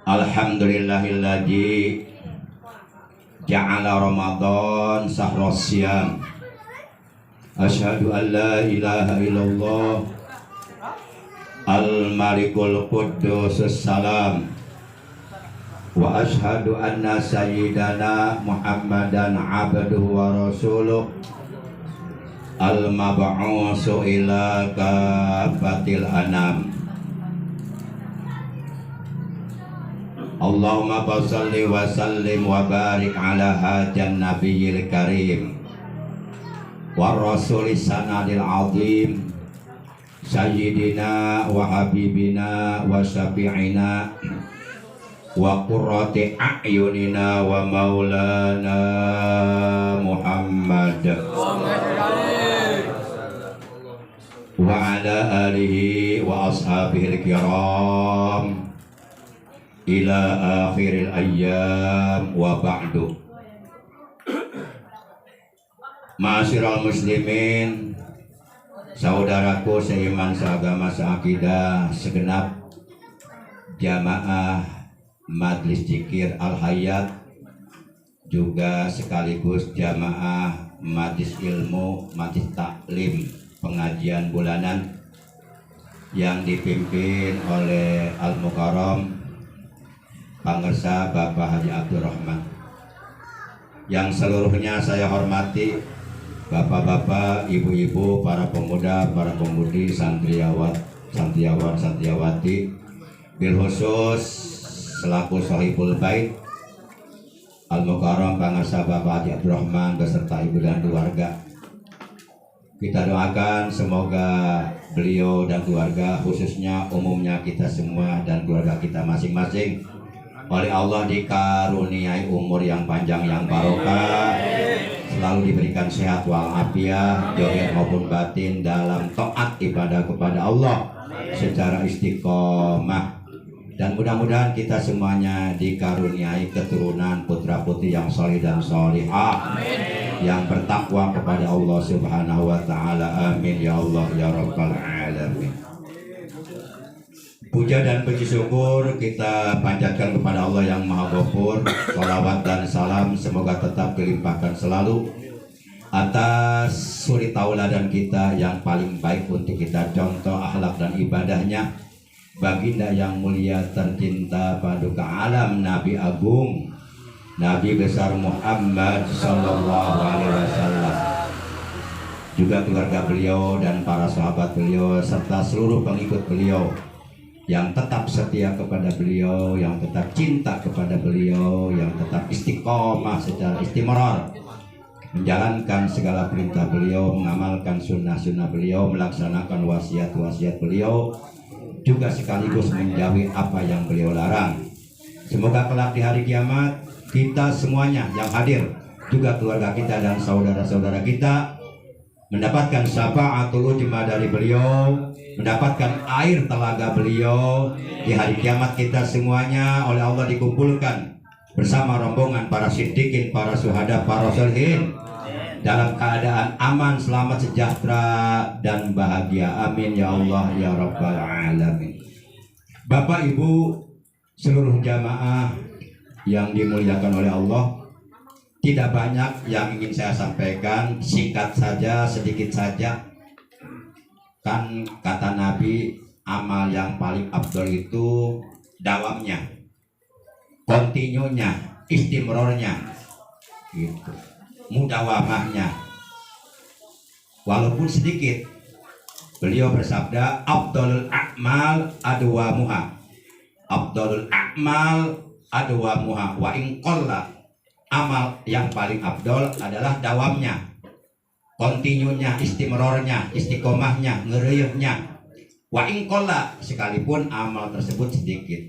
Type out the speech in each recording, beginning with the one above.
Alhamdulillahilladzi ja'ala Ramadan sahras siyam. Asyhadu an la ilaha illallah al-malikul quddus salam wa asyhadu anna sayyidana Muhammadan abduhu wa rasuluh al-mab'usu ila kafatil anam. Allahumma salli wa sallim wa barik ala hajan nabiyil karim wa rasulis sanadil azim sayyidina wa habibina wa syafi'ina wa qurrati a'yunina wa maulana Muhammad wa ala alihi wa ashabihil kiram ila akhiril ayyam wa ba'du. Ma'asyiral muslimin, saudaraku seiman, seagama, seakidah, segenap jamaah Majlis Zikir Al-Hayat, juga sekaligus jamaah Majlis Ilmu, Majlis Taklim pengajian bulanan yang dipimpin oleh Al-Mukarram Pangersa Bapak Haji Abdurrahman, yang seluruhnya saya hormati, bapak-bapak, ibu-ibu, para pemuda, para pemudi, santriawan, santriawati, bil khusus selaku sahibul bait Al-Mukarram Pangersa Bapak Haji Abdurrahman beserta ibu dan keluarga. Kita doakan semoga beliau dan keluarga, khususnya umumnya kita semua dan keluarga kita masing-masing, oleh Allah dikaruniai umur yang panjang yang barokah, selalu diberikan sehat walafiat zahir maupun batin dalam taat ibadah kepada Allah secara istiqomah, dan mudah-mudahan kita semuanya dikaruniai keturunan putra putri yang salih dan salihah, yang bertakwa kepada Allah Subhanahu wa taala. Amin ya Allah ya rabbal alamin. Puja dan puji syukur kita panjatkan kepada Allah yang Maha Ghafur. Shalawat dan salam semoga tetap dilimpahkan selalu atas suri tauladan kita yang paling baik untuk kita contoh akhlak dan ibadahnya, baginda yang mulia tercinta paduka alam, Nabi Agung, Nabi besar Muhammad Sallallahu Alaihi Wasallam, juga keluarga beliau dan para sahabat beliau serta seluruh pengikut beliau yang tetap setia kepada beliau, yang tetap cinta kepada beliau, yang tetap istiqomah secara istimrar menjalankan segala perintah beliau, mengamalkan sunnah-sunnah beliau, melaksanakan wasiat-wasiat beliau, juga sekaligus menjauhi apa yang beliau larang. Semoga kelak di hari kiamat kita semuanya yang hadir, juga keluarga kita dan saudara-saudara kita, mendapatkan syafaatul ujma dari beliau, mendapatkan air telaga beliau. Di hari kiamat kita semuanya oleh Allah dikumpulkan bersama rombongan para siddiqin, para syuhada, para sholihin dalam keadaan aman, selamat, sejahtera dan bahagia. Amin ya Allah ya rabbal alamin. Bapak Ibu seluruh jamaah yang dimuliakan oleh Allah, tidak banyak yang ingin saya sampaikan, singkat saja, sedikit saja. Kan kata Nabi, amal yang paling afdol itu dawamnya, kontinunya, istimrornya, gitu, mudawamahnya, walaupun sedikit. Beliau bersabda, afdolul a'mal adwamuha, afdolul a'mal adwamuha wa in qalla. Amal yang paling afdol adalah dawamnya, kontinunya, istimrornya, istiqomahnya, ngereyehnya. Wa in qalla, sekalipun amal tersebut sedikit.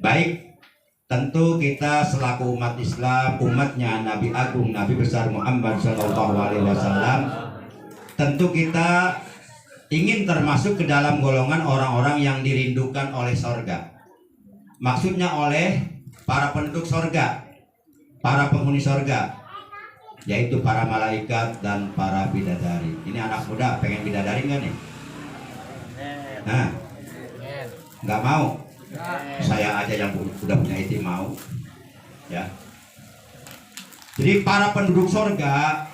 Baik, tentu kita selaku umat Islam, umatnya Nabi Agung, Nabi besar Muhammad Sallallahu Alaihi Wasallam, tentu kita ingin termasuk ke dalam golongan orang-orang yang dirindukan oleh sorga. Maksudnya oleh para penduduk sorga, para penghuni sorga, yaitu para malaikat dan para bidadari. Ini anak muda pengen bidadari nggak nih? Nah, nggak mau. Saya aja yang udah punya itu mau. Ya. Jadi para penduduk sorga,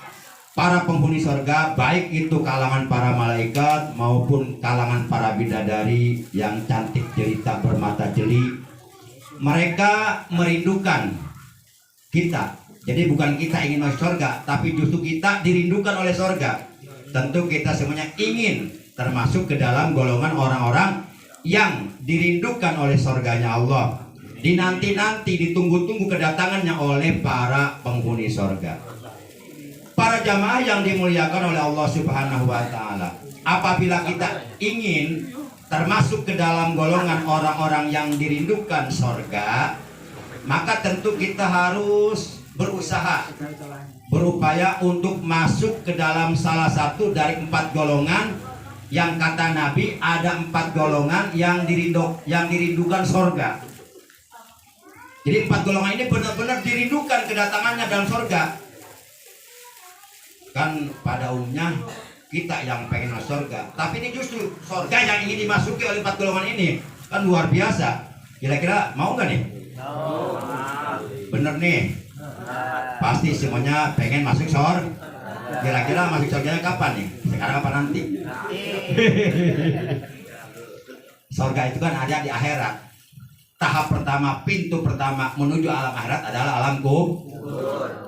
para penghuni sorga, baik itu kalangan para malaikat maupun kalangan para bidadari yang cantik jelita bermata jeli, mereka merindukan kita. Jadi bukan kita ingin masuk sorga, tapi justru kita dirindukan oleh sorga. Tentu kita semuanya ingin termasuk ke dalam golongan orang-orang yang dirindukan oleh sorganya Allah. Dinanti-nanti, ditunggu-tunggu kedatangannya oleh para penghuni sorga. Para jamaah yang dimuliakan oleh Allah Subhanahu wa Ta'ala, apabila kita ingin termasuk ke dalam golongan orang-orang yang dirindukan sorga, maka tentu kita harus berusaha, berupaya untuk masuk ke dalam salah satu dari 4 golongan yang kata Nabi ada 4 golongan yang dirindukan sorga. Jadi 4 golongan ini benar-benar dirindukan kedatangannya dalam sorga. Kan pada umumnya kita yang pengen masuk sorga, tapi ini justru sorga yang ingin dimasuki oleh 4 golongan ini. Kan luar biasa. Kira-kira mau nggak nih? Bener nih? Pasti semuanya pengen masuk sorga. Kira-kira masuk surganya kapan nih? Sekarang apa nanti? Surga itu kan ada di akhirat. Tahap pertama, pintu pertama menuju alam akhirat adalah alam kubur.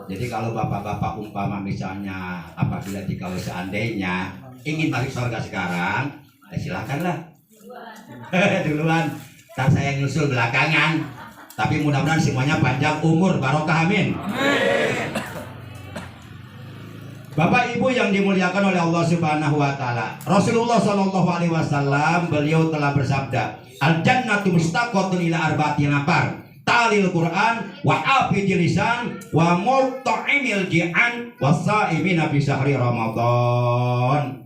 Jadi kalau bapak-bapak umpama misalnya apabila kalau seandainya ingin masuk surga sekarang, ya silakanlah. Duluan. Dan saya nyusul belakangan. Tapi mudah-mudahan semuanya panjang umur, barokah, amin. Bapak Ibu yang dimuliakan oleh Allah Subhanahu wa Ta'ala, Rasulullah Shallallahu alaihi wasallam beliau telah bersabda, al jannatu mustaqatun ila arba'ati nafar, talil Quran wa hafidil lisan wa mut'imil ji'an wa saimina fi syahri Ramadan.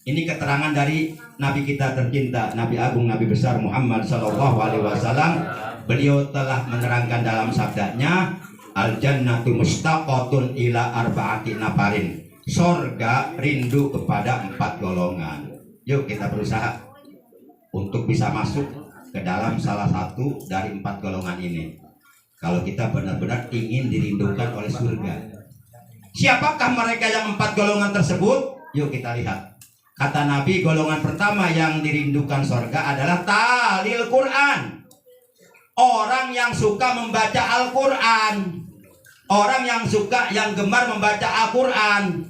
Ini keterangan dari Nabi kita tercinta, Nabi Agung, Nabi besar Muhammad Shallallahu alaihi wasallam. Beliau telah menerangkan dalam sabdanya, al jannatu mustaqatun ila arba'ati nafarin. Sorga rindu kepada 4 golongan. Yuk kita berusaha untuk bisa masuk ke dalam salah satu dari 4 golongan ini. Kalau kita benar-benar ingin dirindukan oleh surga. Siapakah mereka yang 4 golongan tersebut? Yuk kita lihat. Kata Nabi, golongan pertama yang dirindukan sorga adalah talil Quran. Orang yang suka membaca Al-Quran, orang yang suka, yang gemar membaca Al-Quran.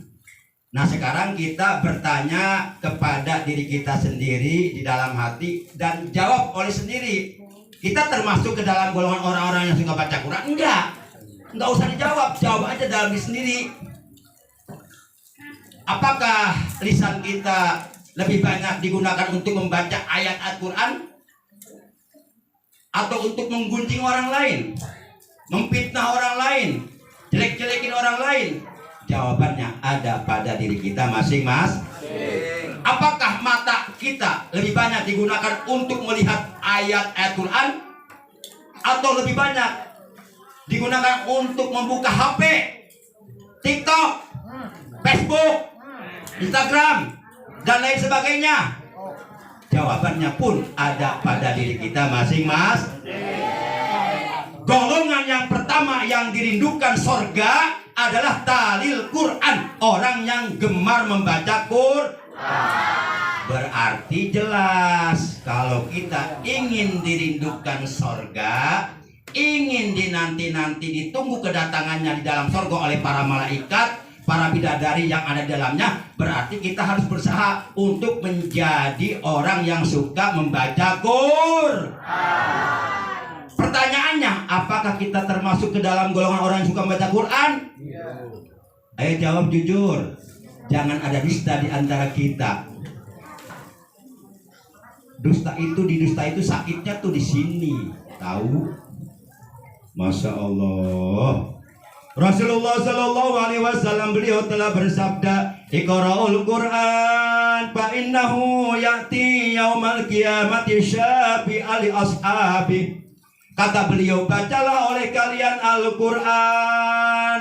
Nah sekarang kita bertanya kepada diri kita sendiri di dalam hati dan jawab oleh sendiri. Kita termasuk ke dalam golongan orang-orang yang suka baca Quran? Enggak usah dijawab, jawab aja dalam diri sendiri. Apakah lisan kita lebih banyak digunakan untuk membaca ayat Al-Quran? Atau untuk menggunjing orang lain, memfitnah orang lain, jelek-jelekin orang lain? Jawabannya ada pada diri kita masing-masing. Apakah mata kita lebih banyak digunakan untuk melihat ayat Al-Quran, atau lebih banyak digunakan untuk membuka HP, TikTok, Facebook, Instagram, dan lain sebagainya? Jawabannya pun ada pada diri kita masing-masing. Golongan yang pertama yang dirindukan sorga adalah talil Quran, orang yang gemar membaca Quran. Berarti jelas kalau kita ingin dirindukan sorga, ingin dinanti-nanti ditunggu kedatangannya di dalam sorga oleh para malaikat, para bidadari yang ada di dalamnya, berarti kita harus berusaha untuk menjadi orang yang suka membaca Quran. Pertanyaannya, apakah kita termasuk ke dalam golongan orang yang suka membaca Quran? Ayo jawab jujur. Jangan ada dusta di antara kita. Dusta itu sakitnya tuh di sini, tahu? Masya Allah. Rasulullah Shallallahu alaihi wasallam beliau telah bersabda, Iqra'ul Quran fa innahu ya'ti yaumal qiyamati syafi'an li ashabi. Kata beliau, bacalah oleh kalian Al-Quran,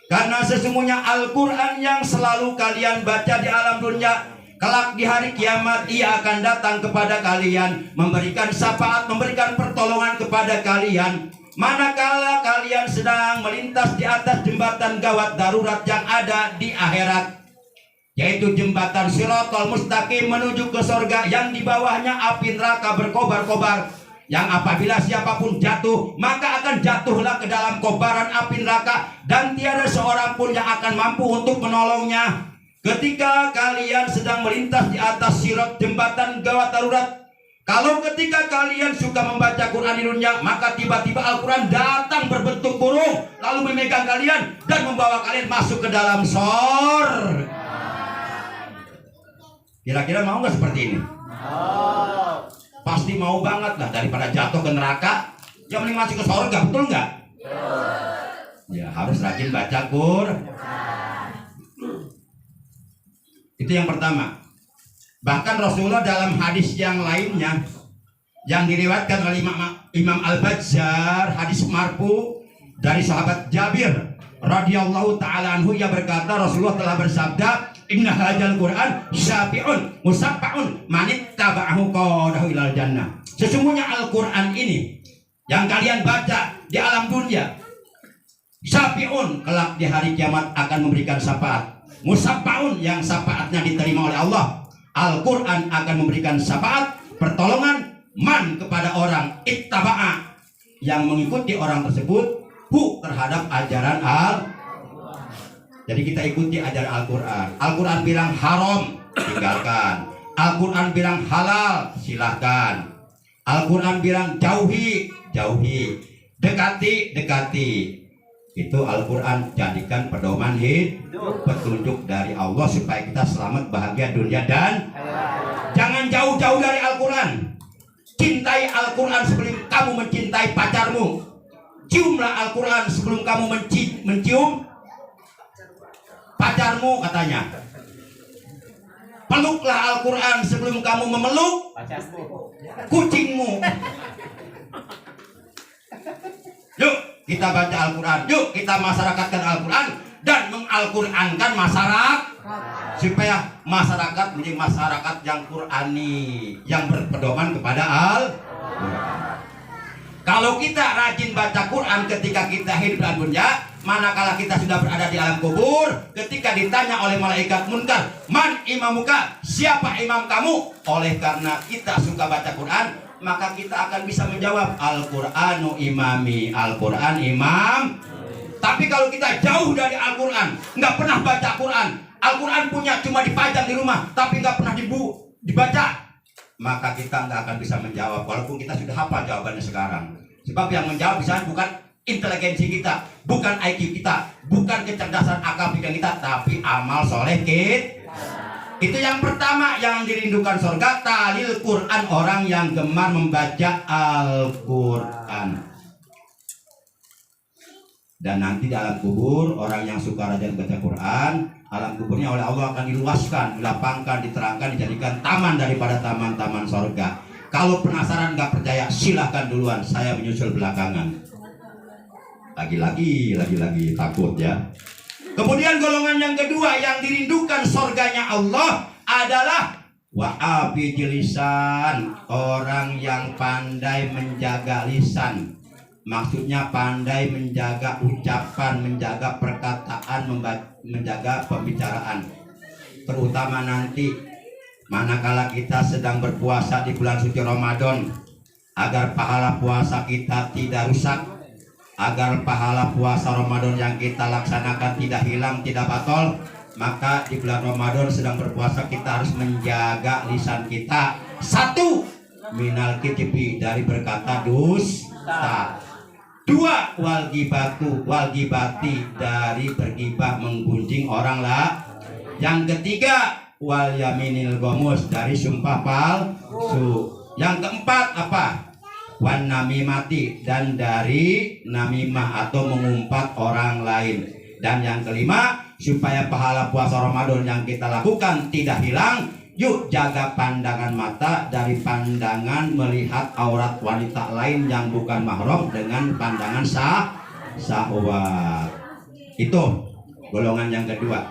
karena sesungguhnya Al-Quran yang selalu kalian baca di alam dunia Kelak di hari kiamat ia akan datang kepada kalian, memberikan syafaat, memberikan pertolongan kepada kalian. Manakala kalian sedang melintas di atas jembatan gawat darurat yang ada di akhirat, yaitu jembatan Shiratal Mustaqim menuju ke surga, yang di bawahnya api neraka berkobar-kobar, yang apabila siapapun jatuh maka akan jatuhlah ke dalam kobaran api neraka, dan tiada seorang pun yang akan mampu untuk menolongnya. Ketika kalian sedang melintas di atas sirat jembatan gawat darurat, kalau ketika kalian suka membaca Quran di dunia, maka tiba-tiba Al-Quran datang berbentuk burung, lalu memegang kalian dan membawa kalian masuk ke dalam surga. Kira-kira mau nggak seperti ini? Pasti mau banget lah, daripada jatuh ke neraka, yang mending masuk ke surga, betul nggak? Ya harus rajin baca Quran. Itu yang pertama. Bahkan Rasulullah dalam hadis yang lainnya yang diriwayatkan oleh Imam Al-Bazzar, hadis marfu dari sahabat Jabir radhiyallahu taala anhu, ia berkata Rasulullah telah bersabda, "Inna hadzal Qur'an syafi'un musaffa'un man ittaba'ahu qadahu ilal jannah." Sesungguhnya Al-Qur'an ini yang kalian baca di alam dunia, syafi'un, kelak di hari kiamat akan memberikan syafaat. Musaffa'un, yang syafaatnya diterima oleh Allah. Al-Quran akan memberikan syafaat, pertolongan, man, kepada orang ittaba'a, yang mengikuti orang tersebut, hu, terhadap ajaran Jadi kita ikuti ajaran Al-Quran. Al-Quran bilang haram, tinggalkan. Al-Quran bilang halal, silahkan. Al-Quran bilang jauhi, jauhi. Dekati, dekati. Itu Al-Quran jadikan pedoman hidup, petunjuk dari Allah supaya kita selamat bahagia dunia dan jangan jauh-jauh dari Al-Quran. Cintai Al-Quran sebelum kamu mencintai pacarmu. Ciumlah Al-Quran sebelum kamu mencium pacarmu, katanya. Peluklah Al-Quran sebelum kamu memeluk kucingmu. Yuk kita baca Al-Quran, yuk kita masyarakatkan Al-Quran dan mengal-Qurankan masyarakat, supaya masyarakat menjadi masyarakat yang Qurani, yang berpedoman kepada Al-Quran. Kalau kita rajin baca Quran ketika kita hidup di dunia, manakala kita sudah berada di alam kubur, ketika ditanya oleh malaikat munkar, man imamuka, siapa imam kamu? Oleh karena kita suka baca Quran, maka kita akan bisa menjawab Al-Qur'anu imami, Al-Qur'an imam. Tapi kalau kita jauh dari Al-Quran, nggak pernah baca Quran, Al-Quran punya cuma dipajang di rumah tapi nggak pernah dibaca, maka kita nggak akan bisa menjawab walaupun kita sudah hafal jawabannya sekarang. Sebab yang menjawab bisa bukan inteligensi kita, bukan IQ kita, bukan kecerdasan akal pikiran kita, tapi amal soleh kita. Itu yang pertama yang dirindukan surga, talil Quran, orang yang gemar membaca Al-Quran. Dan nanti di alam kubur, orang yang suka rajin baca Quran, alam kuburnya oleh Allah akan diluaskan, dilapangkan, diterangkan, dijadikan taman daripada taman-taman surga. Kalau penasaran nggak percaya, silahkan duluan, saya menyusul belakangan. Lagi-lagi takut ya. Kemudian golongan yang kedua yang dirindukan surganya Allah adalah wa'abi lisan, orang yang pandai menjaga lisan. Maksudnya pandai menjaga ucapan, menjaga perkataan, menjaga pembicaraan. Terutama nanti manakala kita sedang berpuasa di bulan suci Ramadan, agar pahala puasa kita tidak rusak, agar pahala puasa Ramadan yang kita laksanakan tidak hilang, tidak batal, maka di bulan Ramadan sedang berpuasa kita harus menjaga lisan kita. Satu, minal kijibi, dari berkata dusta. Dua, wal gibati, dari bergibah menggunjing orang lah. Yang ketiga, wal yaminil gomus, dari sumpah palsu. Yang keempat apa? Wan namimati, dan dari namimah atau mengumpat orang lain. Dan yang kelima, supaya pahala puasa Ramadan yang kita lakukan tidak hilang, yuk jaga pandangan mata dari pandangan melihat aurat wanita lain yang bukan mahram dengan pandangan syahwat. Itu golongan yang kedua.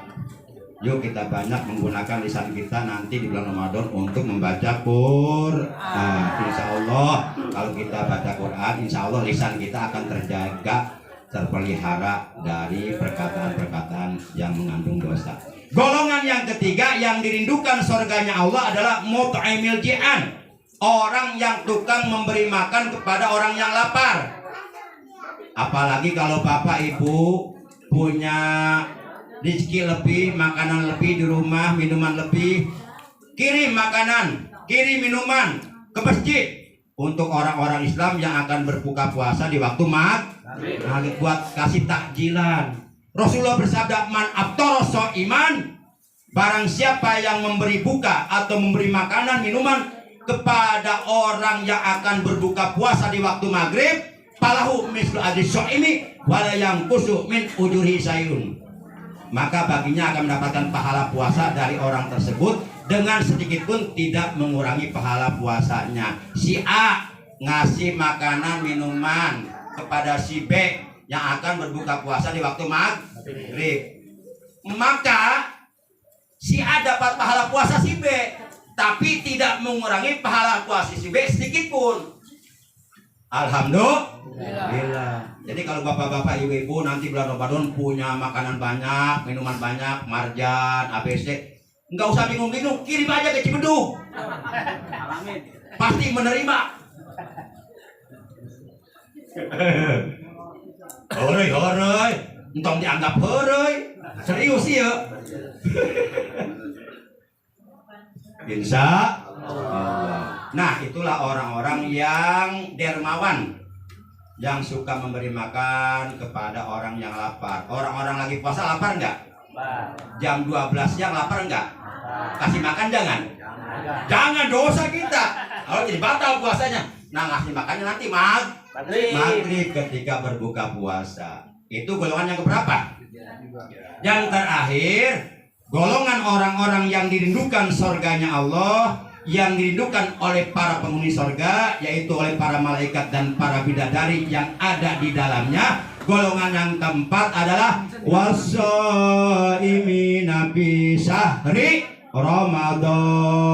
Yuk kita banyak menggunakan lisan kita nanti di bulan Ramadan untuk membaca Quran. Insya Allah kalau kita baca Quran, insya Allah lisan kita akan terjaga, terpelihara dari perkataan-perkataan yang mengandung dosa. Golongan yang ketiga yang dirindukan surganya Allah adalah mut'imil ji'an, orang yang tukang memberi makan kepada orang yang lapar. Apalagi kalau bapak ibu punya rezeki lebih, makanan lebih di rumah, minuman lebih, kirim makanan, kirim minuman ke masjid untuk orang-orang Islam yang akan berbuka puasa di waktu maghrib, buat kasih takjilan. Rasulullah bersabda, man aftara iman, barang siapa yang memberi buka atau memberi makanan minuman kepada orang yang akan berbuka puasa di waktu maghrib, falahu mislu ajri shaimi wala yanqusu min ujuri sayun, maka baginya akan mendapatkan pahala puasa dari orang tersebut dengan sedikit pun tidak mengurangi pahala puasanya. Si A ngasih makanan minuman kepada si B yang akan berbuka puasa di waktu maghrib, maka si A dapat pahala puasa si B, tapi tidak mengurangi pahala puasa si B sedikit pun. Alhamdulillah. Jadi kalau bapak-bapak, ibu-ibu nanti bulan Ramadan punya makanan banyak, minuman banyak, marjan, ABC, nggak usah bingung-bingung, kirim aja ke Cibedung. Pasti menerima. Horoi, entong dianggap horoi, serius ya. Insya Allah. Nah, itulah orang-orang yang dermawan, yang suka memberi makan kepada orang yang lapar. Orang-orang lagi puasa lapar enggak? Jam 12 siang lapar enggak? Kasih makan jangan. Jangan, dosa kita. Kalau jadi batal puasanya. Nah, ngasih makannya nanti maghrib ketika berbuka puasa. Itu golongan yang keberapa? Yang terakhir, golongan orang-orang yang dirindukan surganya Allah, yang dirindukan oleh para penghuni surga, yaitu oleh para malaikat dan para bidadari yang ada di dalamnya. Golongan yang keempat adalah wassaimina fi syahri Ramadan.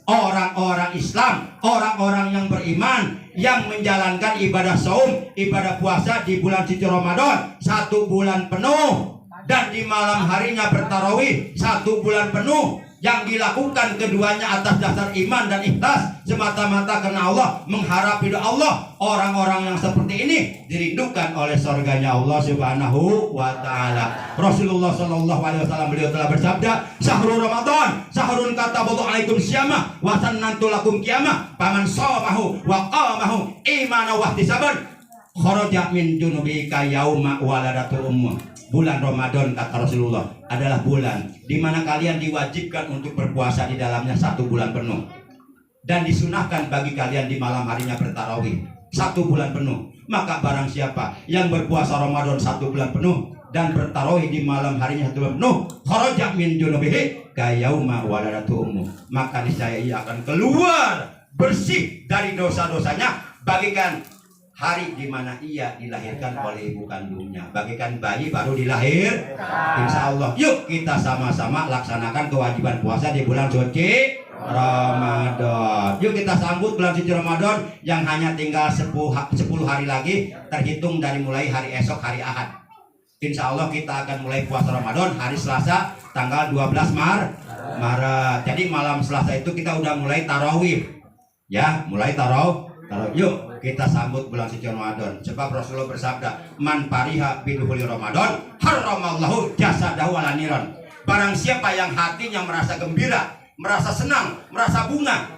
Orang-orang Islam, orang-orang yang beriman, yang menjalankan ibadah saum, ibadah puasa di bulan suci Ramadan 1 bulan penuh, dan di malam harinya bertarawih 1 bulan penuh, yang dilakukan keduanya atas dasar iman dan ikhlas semata-mata karena Allah, mengharap ridha Allah. Orang-orang yang seperti ini dirindukan oleh surganya Allah Subhanahu wa taala. Rasulullah sallallahu alaihi wasallam beliau telah bersabda, "Syahrul Ramadan, syahrun kataballahu alaikum syiyamah wa sannantu lakum qiyamah, faman shamahu wa qamahu imanan wa ihtisaban kharaja min junubi ka yauma waladatu ummuh." Bulan Ramadan, kata Rasulullah, adalah bulan di mana kalian diwajibkan untuk berpuasa di dalamnya 1 bulan penuh, dan disunahkan bagi kalian di malam harinya bertarawih 1 bulan penuh. Maka barang siapa yang berpuasa Ramadan 1 bulan penuh dan bertarawih di malam harinya 1 bulan penuh, kharaja min junubihi ka yauma waladatu ummuh, maka niscaya ia akan keluar bersih dari dosa-dosanya bagikan hari di mana ia dilahirkan oleh ibu kandungnya, bagaikan bayi baru dilahir. Insya Allah, yuk kita sama-sama laksanakan kewajiban puasa di bulan suci Ramadan. Yuk kita sambut bulan suci Ramadan yang hanya tinggal 10 hari lagi, terhitung dari mulai hari esok, hari Ahad. Insya Allah kita akan mulai puasa Ramadan hari Selasa tanggal 12 Maret. Jadi malam Selasa itu kita udah mulai tarawih, ya, mulai tarawih. Yuk kita sambut bulan suci Ramadan. Sebab Rasulullah bersabda, man pariha biduhuli Ramadan haramallahu jasadahu ala niran. Barang siapa yang hatinya merasa gembira, merasa senang, merasa bunga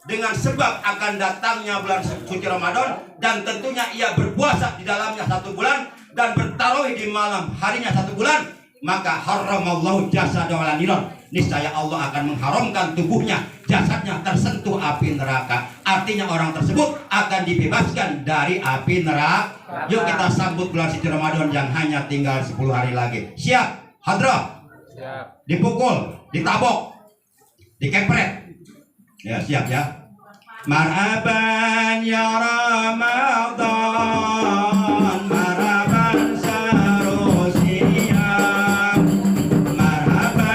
dengan sebab akan datangnya bulan suci Ramadan, dan tentunya ia berpuasa di dalamnya 1 bulan dan bertarawih di malam harinya 1 bulan, maka haramallahu jasadahu ala niran. Niscaya Allah akan mengharamkan tubuhnya, jasadnya tersentuh api neraka. Artinya orang tersebut akan dibebaskan dari api neraka. Yuk kita sambut bulan suci Ramadan yang hanya tinggal 10 hari lagi. Siap? Hadrah? Siap. Dipukul, ditabok, dikepret. Ya, siap ya. Marhaban ya Ramadan, marhaban seharusnya. Marhaban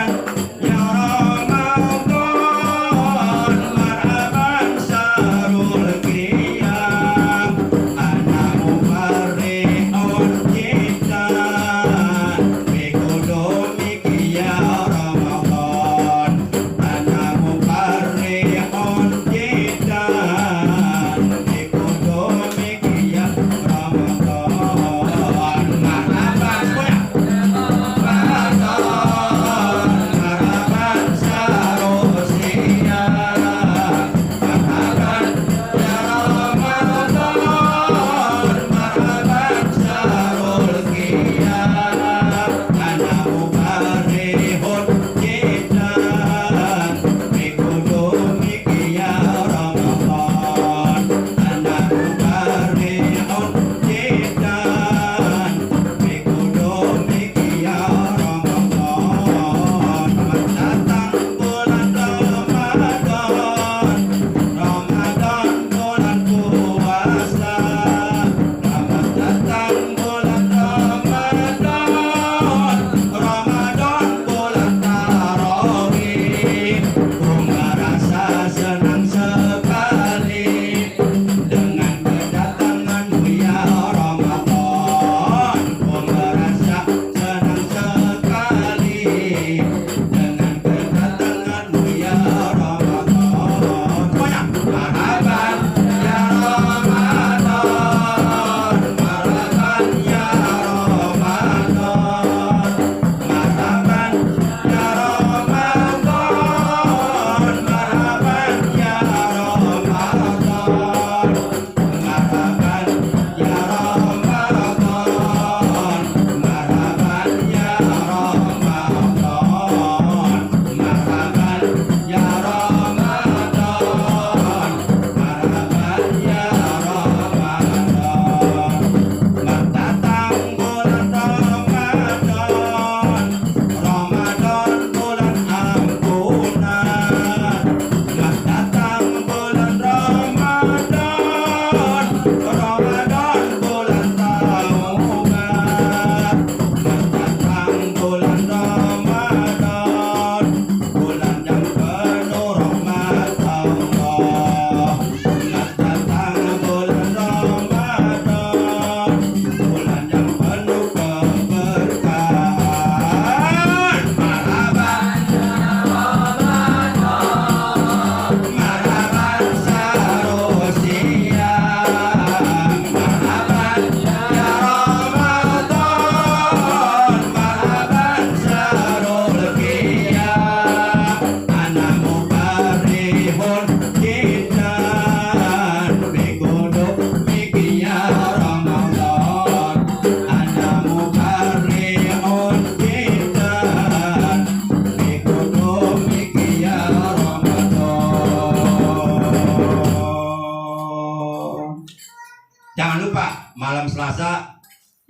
lupa malam Selasa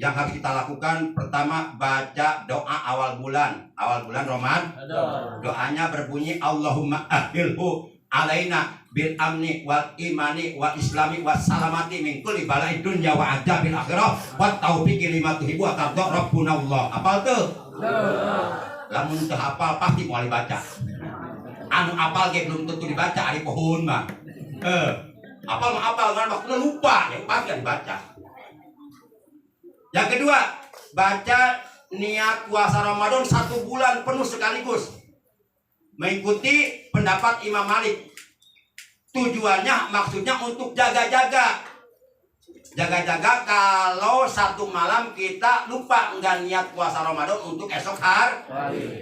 yang harus kita lakukan pertama baca doa awal bulan Ramadan. Doanya berbunyi Allahumma ahilhu alaina bil amni wal imani wal islami was salamati min kulli balai dunya wa adabil akhirah wa taufiqi lima tuhibbu wa tarda rabbuna Allah. Apal tuh? Lamun teu hafal pasti moal dibaca. Anu apal ge belum tentu dibaca ari pohon mah. Apal mah apal kan waktu lupa yang pasti dibaca. Yang kedua, baca niat puasa Ramadan 1 bulan penuh sekaligus. Mengikuti pendapat Imam Malik. Tujuannya maksudnya untuk jaga-jaga. Jaga-jaga kalau satu malam kita lupa nggak niat puasa Ramadan untuk esok hari.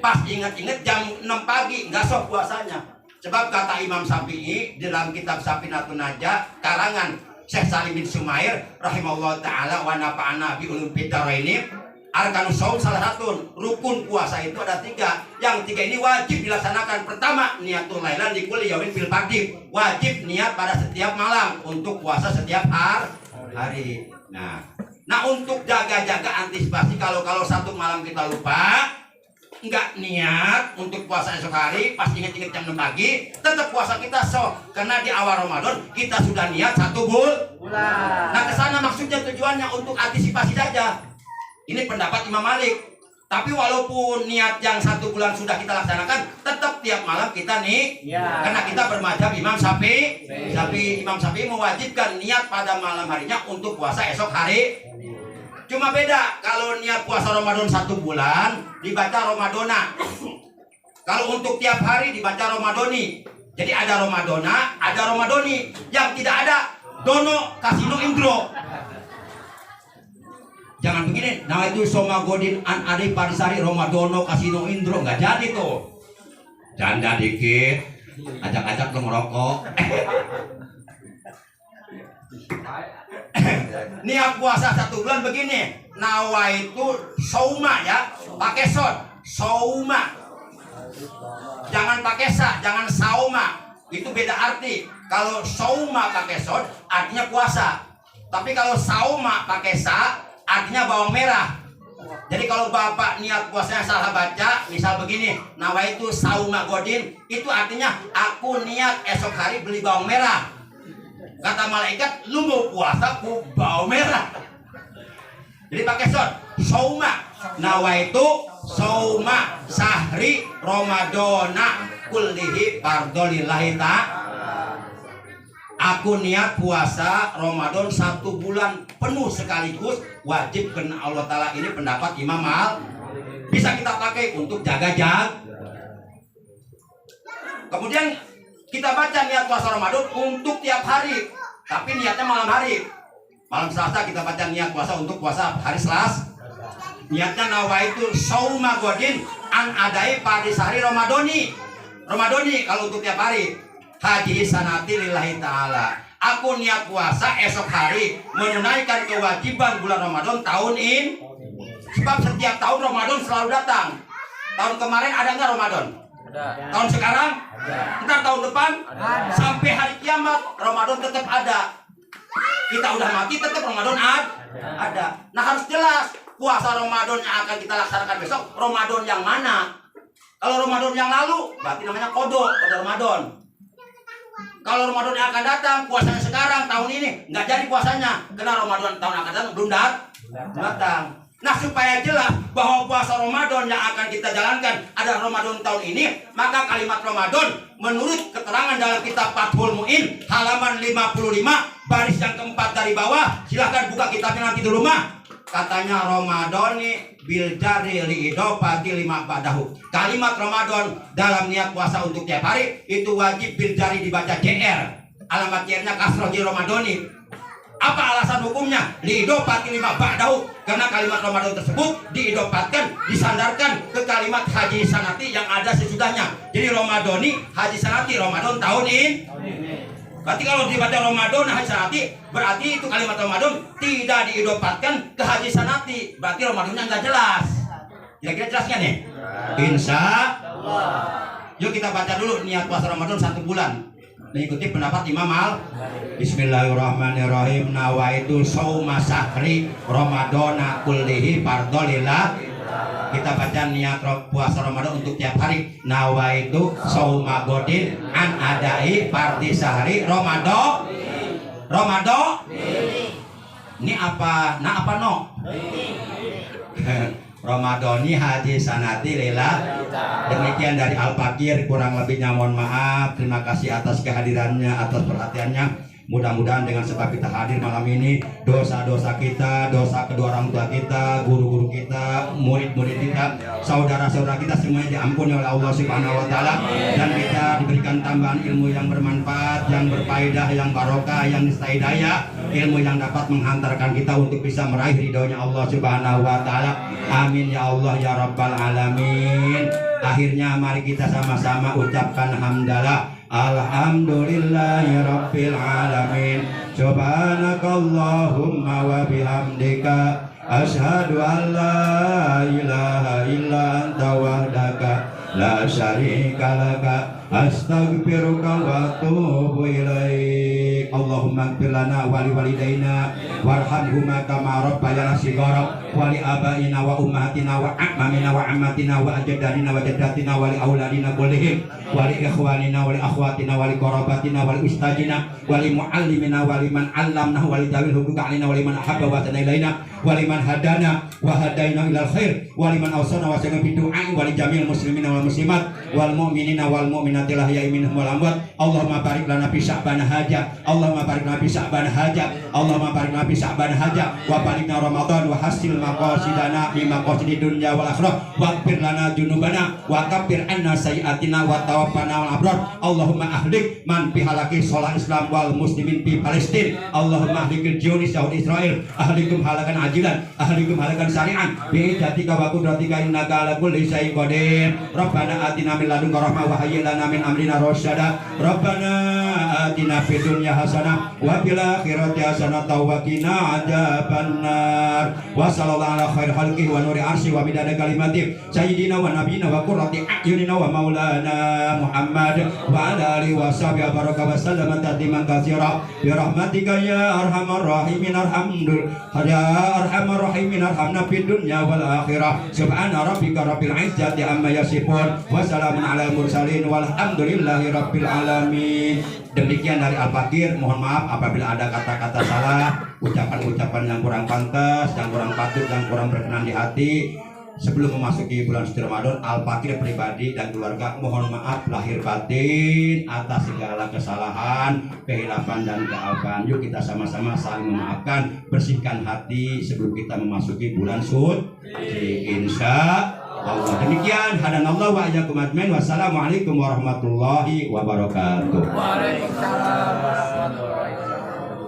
Pas ingat-ingat jam 6 pagi nggak sok puasanya. Sebab kata Imam Syafi'i dalam kitab Safinatun Najah karangan Syekh Salim bin Sumair rahimahullah ta'ala wa nafa'ana bi ulum bidaraini, arkanus shaum salah satu rukun puasa itu ada 3. Yang 3 ini wajib dilaksanakan. Pertama, niatul lailan di kulli yaumin fil fardhi, wajib niat pada setiap malam untuk puasa setiap hari. Nah untuk jaga-jaga antisipasi kalau satu malam kita lupa nggak niat untuk puasa esok hari, pas ingat-ingat jam 6 pagi tetap puasa kita karena di awal Ramadan kita sudah niat 1 bulan. Nah kesana maksudnya tujuannya untuk antisipasi saja. Ini pendapat Imam Malik. Tapi walaupun niat yang 1 bulan sudah kita laksanakan, tetap tiap malam kita karena kita bermadzhab Imam Syafi'i. Imam Syafi'i mewajibkan niat pada malam harinya untuk puasa esok hari. Cuma beda kalau niat puasa Ramadan 1 bulan dibaca Ramadona. Kalau untuk tiap hari dibaca Ramadoni. Jadi ada Ramadona, ada Ramadoni. Yang tidak ada Dono Kasino Indro. Jangan begini, nah itu Soma Godin An Ari Parisari Ramadono Kasino Indro, nggak jadi tuh. Canda dikit, ajak-ajak lo ngerokok. Niat puasa 1 bulan begini, nawa itu sauma ya, pakai sod, sauma. Jangan pakai sa, jangan sauma. Itu beda arti. Kalau sauma pakai sod artinya puasa. Tapi kalau sauma pakai sa artinya bawang merah. Jadi kalau bapak niat puasanya salah baca, misal begini, nawa itu sauma godin, itu artinya aku niat esok hari beli bawang merah. Kata malaikat, lu mau puasa ku bawang merah. Jadi pakai sod, sauma. Nawaitu sauma sahri Ramadana kullihi fardholillahi ta'ala. Aku niat puasa Ramadan 1 bulan penuh sekaligus, wajib kena Allah Ta'ala. Ini pendapat Imam Malik. Bisa kita pakai untuk jaga-jaga. Kemudian kita baca niat puasa Ramadan untuk tiap hari, tapi niatnya malam hari. Malam Selasa kita baca niat puasa untuk puasa hari Selasa. Niatnya nawaitu sauma godin an adai pada sehari Ramadoni. Ramadoni kalau untuk tiap hari. Haji sanati lillahi ta'ala. Aku niat puasa esok hari menunaikan kewajiban bulan Ramadan tahun ini. Sebab setiap tahun Ramadan selalu datang. Tahun kemarin ada nggak Ramadan? Tahun sekarang? Ntar tahun depan? Sampai hari kiamat Ramadan tetap ada. Kita udah mati tetap Ramadan ada. Nah harus jelas puasa Ramadan yang akan kita laksanakan besok Ramadan yang mana. Kalau Ramadan yang lalu berarti namanya kodo Ramadan. Kalau Ramadan yang akan datang puasanya sekarang tahun ini nggak jadi puasanya karena Ramadan tahun akan datang belum datang. Nah supaya jelas bahwa puasa Ramadan yang akan kita jalankan adalah Ramadan tahun ini, maka kalimat Ramadan menurut keterangan dalam kitab Fathul Mu'in halaman 55 baris yang keempat dari bawah, silahkan buka kitabnya nanti dulu mah. Katanya Ramadhani bil jari li idofati lima ba'dahu. Kalimat Ramadan dalam niat puasa untuk tiap hari itu wajib bil jari dibaca JR. Alamat JR-nya kasroh di Ramadhani. Apa alasan hukumnya? Liidopati lima ba'dahu. Karena kalimat Ramadan tersebut diidopatkan, disandarkan ke kalimat haji sanati yang ada sesudahnya. Jadi Ramadhani, haji sanati, Ramadan tahun ini. Berarti kalau dibaca Ramadan, haji sanati, berarti itu kalimat Ramadan tidak diidopatkan ke haji sanati. Berarti Ramadannya nggak jelas. Kira-kira jelasnya nih? Insya Allah. Yuk kita baca dulu niat puasa Ramadan 1 bulan. mengikuti pendapat Imam Bismillahirrahmanirrahim. Nawaitu sauma sahri Ramadana kullihi fardholillah. Kita baca niat puasa Ramadan untuk tiap hari. Nawaitu sauma godin an adai fardhi sahri Ramadan. Ini apa? Nah apa no? Ramadhani haji sanati lillah. Demikian dari Al-Fakir, kurang lebihnya mohon maaf. Terima kasih atas kehadirannya, atas perhatiannya. Mudah-mudahan dengan sebab kita hadir malam ini, dosa-dosa kita, dosa kedua orang tua kita, guru-guru kita, murid-murid kita, saudara-saudara kita semuanya diampuni oleh Allah Subhanahu wa taala, dan kita diberikan tambahan ilmu yang bermanfaat, yang berfaedah, yang barokah, yang nista'idaya, ilmu yang dapat menghantarkan kita untuk bisa meraih ridhonya Allah Subhanahu wa taala. Amin ya Allah ya rabbal alamin. Akhirnya mari kita sama-sama ucapkan hamdalah. Alhamdulillahi rabbil alamin. Subhanakallahumma wa bihamdika asyhadu an la ilaha illa anta wahdaka la syarika laka astaghfiruka wa atubu ilaik. Allahumma ighfir lana wa li walidayna warhamhuma kama rabbayana shighara wa li abaina wa ummahatina wa a'mamina wa ammatina wa ajdadina wa jaddatina wa li auladina kullihim wa li ikhwanina wa li akhwatina wa li qarabatina wa li ustadina wa li muallimina wa li man 'allamna wa li dawil huquqa 'alaina wa li man ahabba wa sana ilaina wa li man hadana wa hadaina ilal khair wa li man awsana wa sana bi du'a wa li jamil muslimina wal muslimat wal mu'minina wal mu'minati lahya'i minhum wal amwat. Allahumma barik lana fi sya'ban haja, Allahumma barik lana fi sya'ban haja, Allahumma barik lana fi sya'ban haja wa balikna ramadan wa hasil maqasidana fi maqasidi dunya wal akhirah wa ighfir lana junubana wa kaffir anna sayyi'atina wa tawaffana wal abrar. Allahumma ahlik man fi halaki sholat Islam wal muslimin fi Palestin. Allahumma ahlikil Zionis Yahud Israel, ahlikum halakan ajilan, ahlikum halakan syari'an bi idzatika wa qudratika innaka ala kulli syai'in qadir. Rabbana atina min ladunka rahmah wa hayyi lana min amrina rasyada. Rabbana atina fid dunya hasanah wa fil akhirati hasanah wa qina adzabannar. Wa sallallahu ala khair khalqi wa nuri arsy wa bidada kalimati sayyidina wa nabiyina wa qurrati a'yunina wa maulana Muhammad wa ala alihi wa sahbihi baraka wa sallama tasliman katsira bi rahmatika ya arhamar rahimin. Ya arhamar rahimin arhamna fid dunya wal akhirah. Subhana rabbika rabbil izzati amma yasifun wa salamun alal mursalin walhamdulillahi rabbil alamin. Demikian dari Al-Fakir. Mohon maaf apabila ada kata-kata salah, ucapan-ucapan yang kurang pantas, yang kurang patut, yang kurang berkenan di hati. Sebelum memasuki bulan suci Ramadan, Al-Fakir pribadi dan keluarga mohon maaf lahir batin atas segala kesalahan, kehilapan dan kealpan. Yuk kita sama-sama saling memaafkan, bersihkan hati sebelum kita memasuki bulan suci. Insya Allah. Demikian hadanallahu wa iyyakum ajmain. Wassalamualaikum warahmatullahi wabarakatuh. Waalaikumsalam warahmatullahi wabarakatuh.